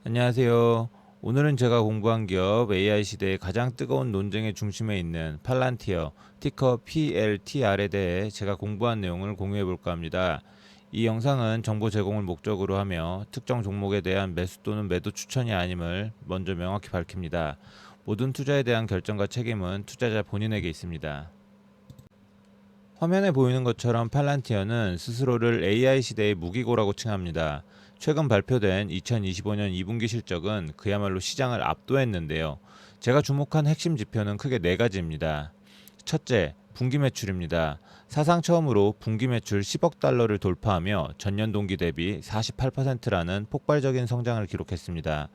안녕하세요. 오늘은 제가 공부한 기업 AI 시대의 가장 뜨거운 논쟁의 중심에 있는 팔란티어, 티커 PLTR에 대해 제가 공부한 내용을 공유해 볼까 합니다. 이 영상은 정보 제공을 목적으로 하며 특정 종목에 대한 매수 또는 매도 추천이 아님을 먼저 명확히 밝힙니다. 모든 투자에 대한 결정과 책임은 투자자 본인에게 있습니다. 화면에 보이는 것처럼 팔란티어는 스스로를 AI 시대의 무기고라고 칭합니다. 최근 발표된 2025년 2분기 실적은 그야말로 시장을 압도했는데요. 제가 주목한 핵심 지표는 크게 네 가지입니다. 첫째, 분기 매출입니다. 사상 처음으로 분기 매출 10억 달러를 돌파하며 전년 동기 대비 48%라는 폭발적인 성장을 기록했습니다.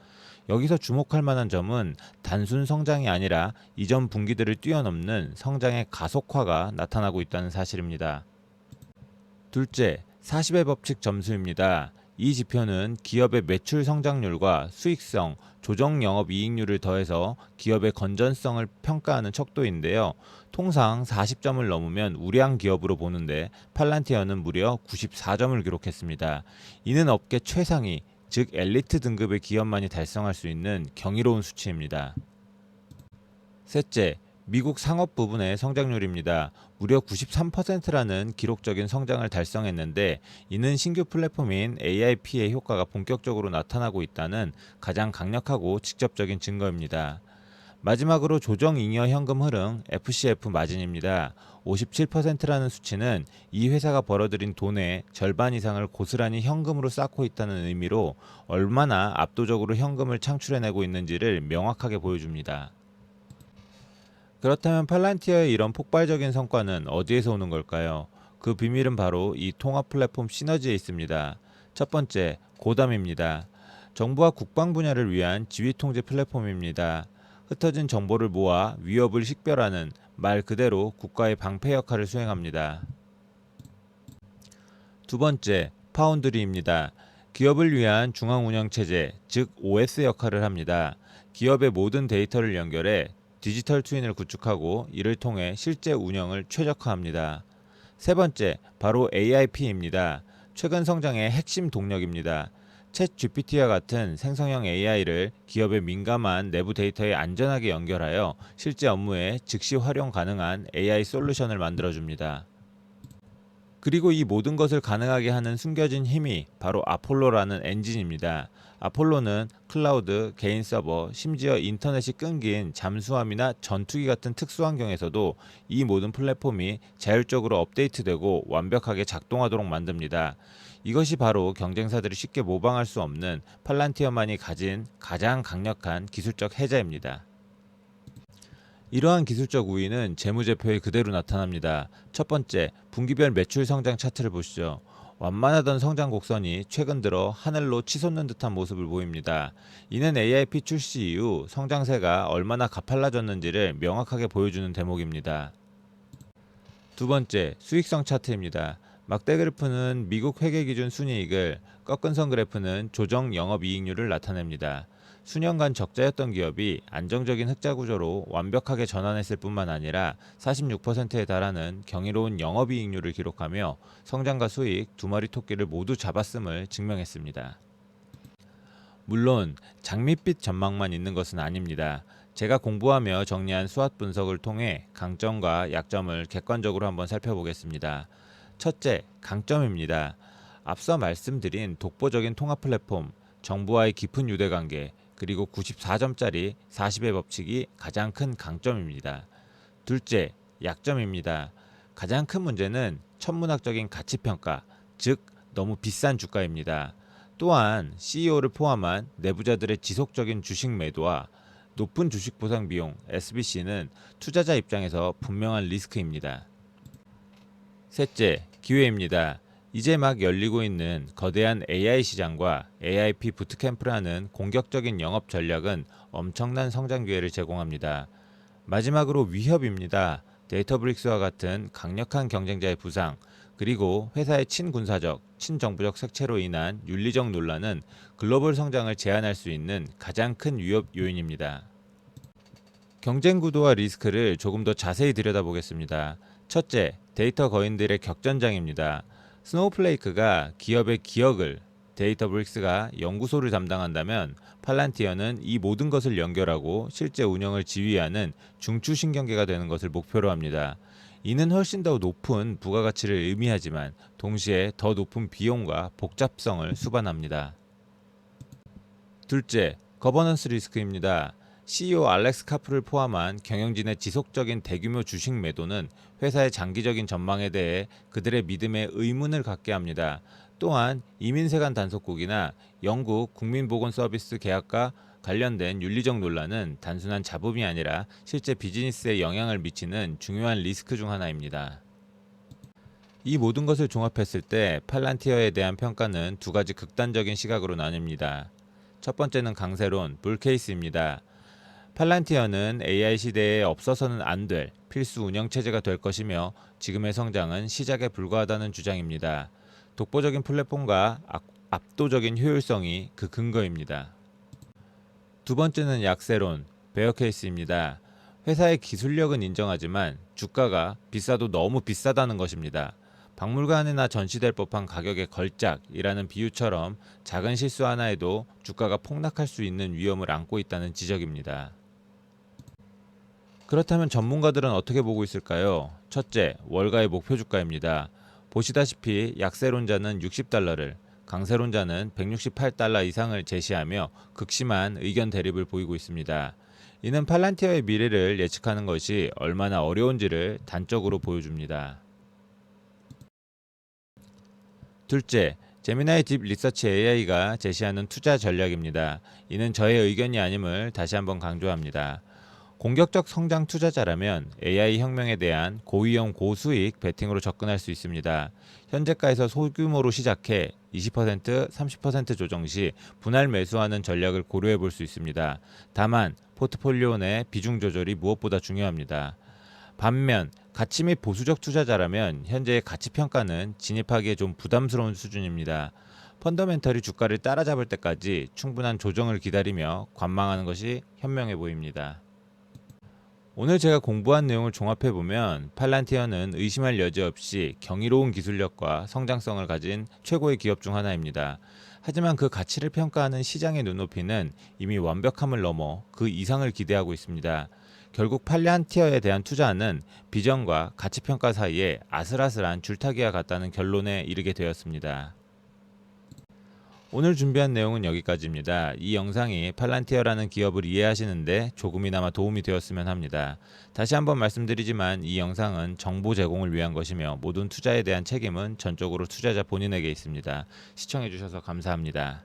여기서 주목할 만한 점은 단순 성장이 아니라 이전 분기들을 뛰어넘는 성장의 가속화가 나타나고 있다는 사실입니다. 둘째, 40의 법칙 점수입니다. 이 지표는 기업의 매출 성장률과 수익성, 조정 영업 이익률을 더해서 기업의 건전성을 평가하는 척도인데요. 통상 40점을 넘으면 우량 기업으로 보는데 팔란티어는 무려 94점을 기록했습니다. 이는 업계 최상위, 즉 엘리트 등급의 기업만이 달성할 수 있는 경이로운 수치입니다. 셋째, 미국 상업 부분의 성장률입니다. 무려 93%라는 기록적인 성장을 달성했는데 이는 신규 플랫폼인 AIP의 효과가 본격적으로 나타나고 있다는 가장 강력하고 직접적인 증거입니다. 마지막으로 조정 잉여 현금 흐름 FCF 마진입니다. 57%라는 수치는 이 회사가 벌어들인 돈의 절반 이상을 고스란히 현금으로 쌓고 있다는 의미로 얼마나 압도적으로 현금을 창출해내고 있는지를 명확하게 보여줍니다. 그렇다면 팔란티어의 이런 폭발적인 성과는 어디에서 오는 걸까요? 그 비밀은 바로 이 통합 플랫폼 시너지에 있습니다. 첫 번째, 고담입니다. 정부와 국방 분야를 위한 지휘 통제 플랫폼입니다. 흩어진 정보를 모아 위협을 식별하는 말 그대로 국가의 방패 역할을 수행합니다. 두 번째, 파운드리입니다. 기업을 위한 중앙 운영 체제, 즉 OS 역할을 합니다. 기업의 모든 데이터를 연결해 디지털 트윈을 구축하고 이를 통해 실제 운영을 최적화합니다. 세 번째, 바로 AIP입니다. 최근 성장의 핵심 동력입니다. 챗 GPT와 같은 생성형 AI를 기업의 민감한 내부 데이터에 안전하게 연결하여 실제 업무에 즉시 활용 가능한 AI 솔루션을 만들어줍니다. 그리고 이 모든 것을 가능하게 하는 숨겨진 힘이 바로 아폴로라는 엔진입니다. 아폴로는 클라우드, 개인 서버, 심지어 인터넷이 끊긴 잠수함이나 전투기 같은 특수 환경에서도 이 모든 플랫폼이 자율적으로 업데이트되고 완벽하게 작동하도록 만듭니다. 이것이 바로 경쟁사들이 쉽게 모방할 수 없는 팔란티어만이 가진 가장 강력한 기술적 해자입니다. 이러한 기술적 우위는 재무제표에 그대로 나타납니다. 첫 번째, 분기별 매출 성장 차트를 보시죠. 완만하던 성장 곡선이 최근 들어 하늘로 치솟는 듯한 모습을 보입니다. 이는 AIP 출시 이후 성장세가 얼마나 가팔라졌는지를 명확하게 보여주는 대목입니다. 두 번째, 수익성 차트입니다. 막대 그래프는 미국 회계 기준 순이익을, 꺾은 선 그래프는 조정 영업이익률을 나타냅니다. 수년간 적자였던 기업이 안정적인 흑자 구조로 완벽하게 전환했을 뿐만 아니라 46%에 달하는 경이로운 영업이익률을 기록하며 성장과 수익 두 마리 토끼를 모두 잡았음을 증명했습니다. 물론 장밋빛 전망만 있는 것은 아닙니다. 제가 공부하며 정리한 수학 분석을 통해 강점과 약점을 객관적으로 한번 살펴보겠습니다. 첫째, 강점입니다. 앞서 말씀드린 독보적인 통합 플랫폼, 정부와의 깊은 유대관계, 그리고 94점짜리 40의 법칙이 가장 큰 강점입니다. 둘째, 약점입니다. 가장 큰 문제는 천문학적인 가치평가, 즉 너무 비싼 주가입니다. 또한 CEO를 포함한 내부자들의 지속적인 주식 매도와 높은 주식 보상 비용 SBC는 투자자 입장에서 분명한 리스크입니다. 셋째, 기회입니다. 이제 막 열리고 있는 거대한 AI 시장과 AIP 부트캠프라는 공격적인 영업 전략은 엄청난 성장 기회를 제공합니다. 마지막으로 위협입니다. 데이터브릭스와 같은 강력한 경쟁자의 부상, 그리고 회사의 친군사적, 친정부적 색채로 인한 윤리적 논란은 글로벌 성장을 제한할 수 있는 가장 큰 위협 요인입니다. 경쟁 구도와 리스크를 조금 더 자세히 들여다보겠습니다. 첫째, 데이터 거인들의 격전장입니다. 스노우플레이크가 기업의 기억을, 데이터브릭스가 연구소를 담당한다면 팔란티어는 이 모든 것을 연결하고 실제 운영을 지휘하는 중추신경계가 되는 것을 목표로 합니다. 이는 훨씬 더 높은 부가가치를 의미하지만 동시에 더 높은 비용과 복잡성을 수반합니다. 둘째, 거버넌스 리스크입니다. CEO 알렉스 카프를 포함한 경영진의 지속적인 대규모 주식 매도는 회사의 장기적인 전망에 대해 그들의 믿음에 의문을 갖게 합니다. 또한 이민세관 단속국이나 영국 국민보건서비스 계약과 관련된 윤리적 논란은 단순한 잡음이 아니라 실제 비즈니스에 영향을 미치는 중요한 리스크 중 하나입니다. 이 모든 것을 종합했을 때 팔란티어에 대한 평가는 두 가지 극단적인 시각으로 나뉩니다. 첫 번째는 강세론, 불케이스입니다. 팔란티어는 AI 시대에 없어서는 안 될 필수 운영체제가 될 것이며 지금의 성장은 시작에 불과하다는 주장입니다. 독보적인 플랫폼과 압도적인 효율성이 그 근거입니다. 두 번째는 약세론, 베어 케이스입니다. 회사의 기술력은 인정하지만 주가가 비싸도 너무 비싸다는 것입니다. 박물관에나 전시될 법한 가격의 걸작이라는 비유처럼 작은 실수 하나에도 주가가 폭락할 수 있는 위험을 안고 있다는 지적입니다. 그렇다면 전문가들은 어떻게 보고 있을까요? 첫째, 월가의 목표 주가입니다. 보시다시피 약세론자는 $60를, 강세론자는 $168 이상을 제시하며 극심한 의견 대립을 보이고 있습니다. 이는 팔란티어의 미래를 예측하는 것이 얼마나 어려운지를 단적으로 보여줍니다. 둘째, 제미나이 딥 리서치 AI가 제시하는 투자 전략입니다. 이는 저의 의견이 아님을 다시 한번 강조합니다. 공격적 성장 투자자라면 AI 혁명에 대한 고위험 고수익 베팅으로 접근할 수 있습니다. 현재가에서 소규모로 시작해 20%, 30% 조정 시 분할 매수하는 전략을 고려해 볼 수 있습니다. 다만 포트폴리오 내 비중 조절이 무엇보다 중요합니다. 반면 가치 및 보수적 투자자라면 현재의 가치 평가는 진입하기에 좀 부담스러운 수준입니다. 펀더멘털이 주가를 따라잡을 때까지 충분한 조정을 기다리며 관망하는 것이 현명해 보입니다. 오늘 제가 공부한 내용을 종합해보면 팔란티어는 의심할 여지 없이 경이로운 기술력과 성장성을 가진 최고의 기업 중 하나입니다. 하지만 그 가치를 평가하는 시장의 눈높이는 이미 완벽함을 넘어 그 이상을 기대하고 있습니다. 결국 팔란티어에 대한 투자는 비전과 가치 평가 사이에 아슬아슬한 줄타기와 같다는 결론에 이르게 되었습니다. 오늘 준비한 내용은 여기까지입니다. 이 영상이 팔란티어라는 기업을 이해하시는데 조금이나마 도움이 되었으면 합니다. 다시 한번 말씀드리지만 이 영상은 정보 제공을 위한 것이며 모든 투자에 대한 책임은 전적으로 투자자 본인에게 있습니다. 시청해주셔서 감사합니다.